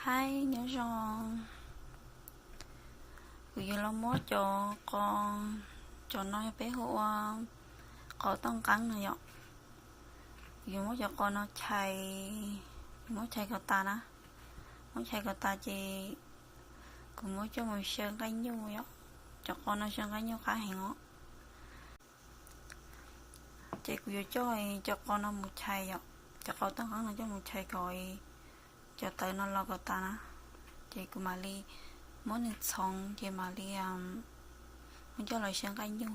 Hai nhớ rằng vì là muốn cho con cho nó bé hộ có tông cắn này ạ. Vì muốn cho con nó chạy muốn chạy cái ta nè, muốn chạy cái ta chỉ cũng muốn cho mình sơn cái nhu vậy, cho con nó sơn cái nhu khá hẹn á. Chị cũng cho con nó một chạy ạ, cho con tông cắn nó cho một chạy rồi cho tới nó lo cái ta nè. Chị cũng mà đi muốn đi xong chị mà đi muốn cho lời sơn cái nhu.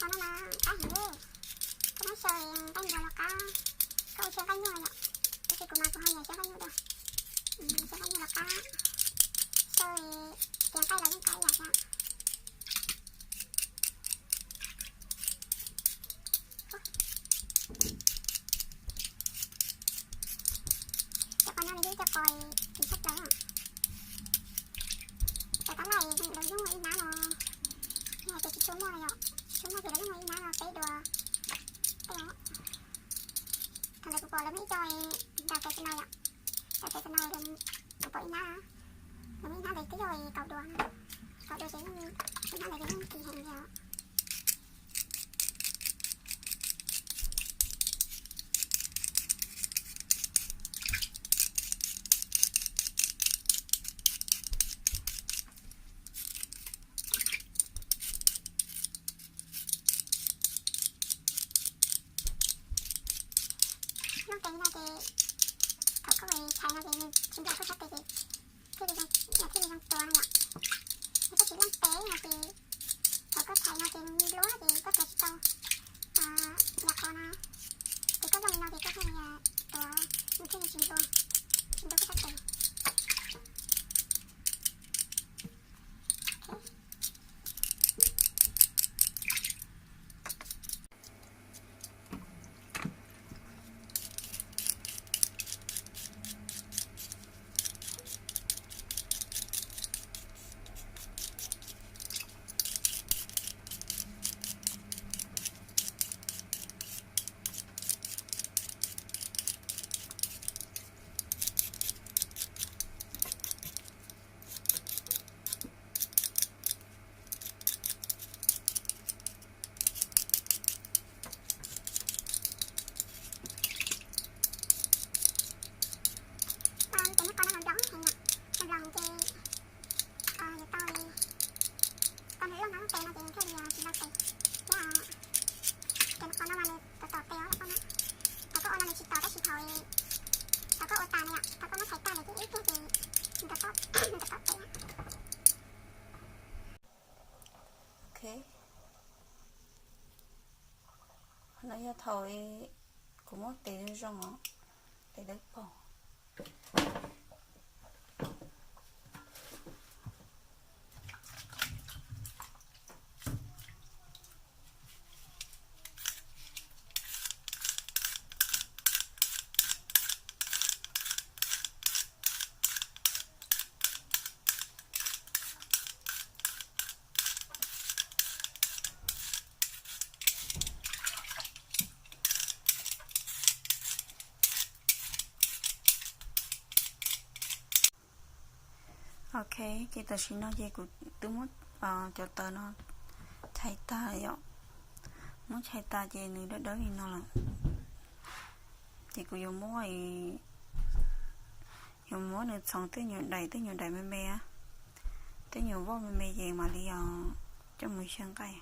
Cho nó là cá hiểu đi, cho nó sơi cái nhiều là cá câu chơi cái nhiều nhở, cái của mà của hai nhà chơi cái nhiều được, chơi cái nhiều là cá sơi tiền cái là những cái nhở nhở, cho con nó đi cho coi thì sắp đấy à, cái này đừng dùng ý ná mà, này cái số mua này nhở. Chúng ta thì lấy ngay ná là cái đùa cái đó thằng này của là mấy chơi đào cái này ạ, đào cái này đừng của bội ná nó mấy ná đấy cái rồi cậu đùa chỉ nó này cái kỳ hình gì ạ. Nó cái này thì cậu có phải chạy nó thì chúng ta có chắc cái gì đang to này ạ, nó có chỉ lăng té là thì cậu có chạy nó thì lúa thì có thể to là con thì có dòng nó thì có thể to như thế này chúng tôi có chắc cái Ok. Nãy giờ thôi cũng mất tiền rồi hả? Để đất bỏ. Ok, chị ta xin nói gì của tôi muốn cho tớ nó thay ta vậy. Muốn thay ta gì nữa đó đối với nó là chị cũng dùng muốn được xong tới nhiều đầy mê mê á, tới nhiều vô mê mê gì mà đi cho mình sang cây.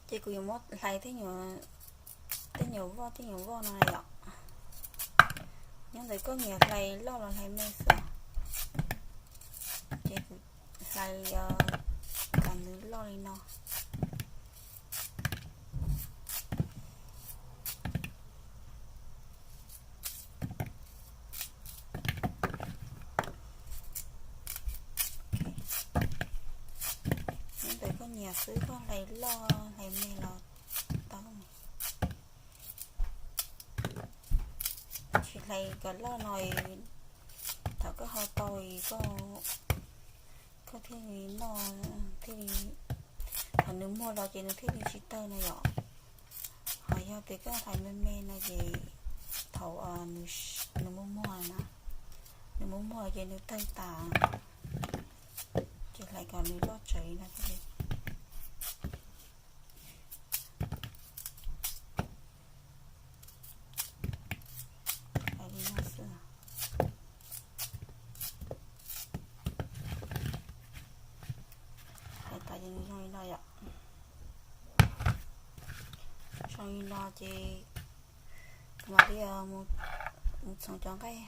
Chị cũng dùng muốn lấy tới nhiều vô này vậy. Nhưng thấy có nhiều này lo là hay mê sao chị lại cả nữ lo đi nó những người có nhà xứ có lại lo lại mê lo tao chỉ lại có lo nói tao có họ tôi có thế thì nó thế thì thằng nữ mua đó chỉ nó thế thì chỉ tơ này ạ hỏi nhau thì có thằng mê này gì thầu nữ mua nè nữ mua gì nữ tơ tà chỉ lại còn nữ lo chảy nè thế phải đi nó xưa phải tại vì nó đây ạ xong nó chỉ mà đi một xong chọn cái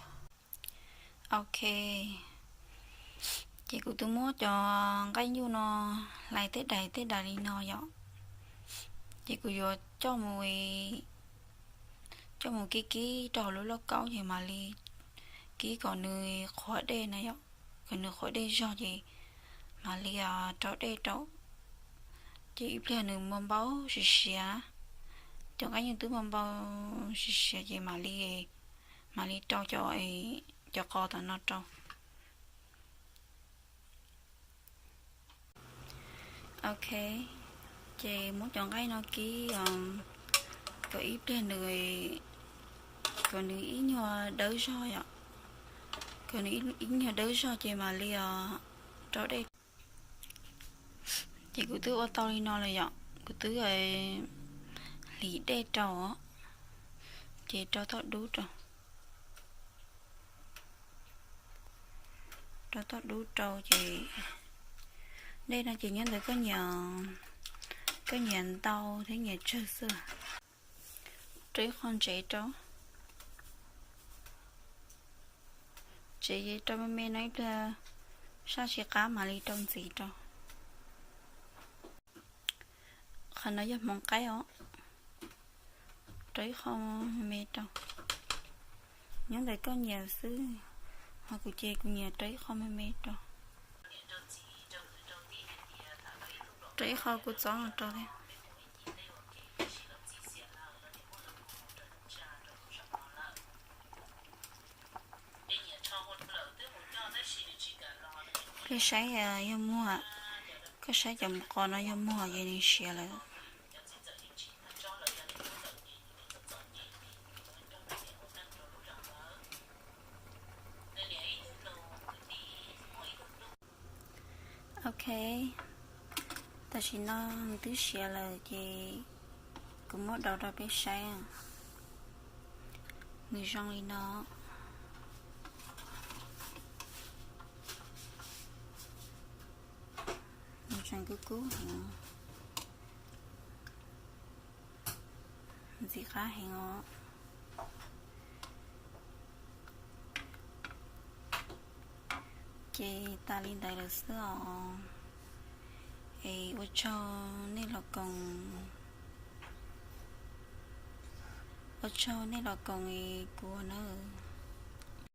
ok chị của tôi mua cho cái như nó lại tết đầy đi nó vậy chị của vô cho một cái trò lúa lót câu gì mà li ký còn nơi khỏi đây này ạ còn nơi khỏi đây do gì mà li trâu đây trâu chị bây giờ mầm báo xìa cho cái như tứ mầm báo xìa gì mà li trâu cho co tao nó trâu ok chị muốn chọn cái nó ký có ít lên người còn nữ ý nhòa đỡ rồi ạ còn ý nhòa đỡ rồi chị mà li trâu đây chị của tứ ô tô đi nó là ạ của tứ rồi lý đê trâu á chị trâu thoát đú trâu chị đây là chị nhớ tới có nhà tàu thế nhà chơi xưa trí con chị trâu chị trâu mẹ nói là sao chị cá mà đi trong gì trâu không nói giúp mong cái ó trí không mẹ trâu nhớ tới có nhà xứ hoặc của chị của nhà trí không mẹ trâu trí không của chó là trâu đấy cái sấy yêu mua cái sấy chồng con nó yêu mua vậy nên xịa lại ok ta chỉ nó thứ xịa là chị cũng mất đầu ra cái sấy người trong đi nó sang cứu gì khá hay ngó chị ta lên đây là sữa ấy ô cho nên là còn của nó